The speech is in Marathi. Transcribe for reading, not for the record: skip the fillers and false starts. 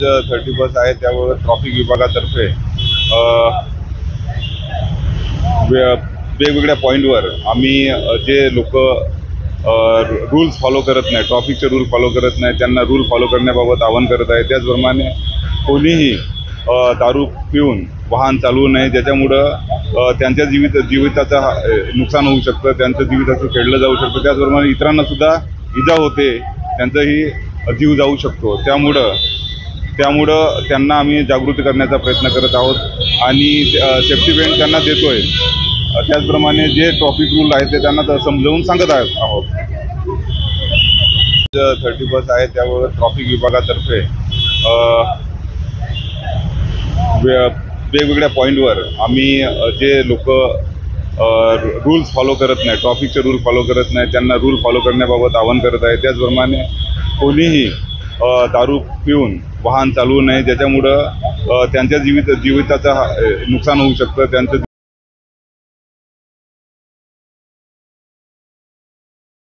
31 आहे त्यावर ट्रॅफिक विभागातर्फे वेगवेगळ्या पॉईंटवर आम्ही जे लोक रूल्स फॉलो करत नाही, ट्रॅफिकचे रूल फॉलो करत नाही, त्यांना रूल फॉलो करण्याबाबत आवाहन करत आहे। त्याचप्रमाणे कोणीही दारू पिऊन वाहन चालवू नये, ज्याच्यामुळं त्यांच्या जीविताचं नुकसान होऊ शकतं, त्यांचं जीविताचं खेळलं जाऊ शकतं। त्याचप्रमाणे इतरांना सुद्धा इजा होते, त्यांचाही जीव जाऊ शकतो। त्यामुळं त्यांना आम्ही जागृती करण्याचा प्रयत्न करत आहोत आणि सेफ्टी बेल्ट त्यांना देतोय। त्याचप्रमाणे जे ट्रॅफिक रूल आहेत ते त्यांना समजावून सांगत आहोत। 31 आहे त्यावर ट्रॅफिक विभागातर्फे वेगवेगळ्या पॉईंटवर आम्ही जे लोक रूल्स फॉलो करत नाही, ट्रॅफिकचे रूल फॉलो करत नाही, त्यांना रूल फॉलो करण्याबाबत आवाहन करत आहे। त्याचप्रमाणे कोणीही दारू पिऊन वाहन चालवू नये, ज्याच्यामुळं त्यांच्या जीविताचं नुकसान होऊ शकतं, त्यांचं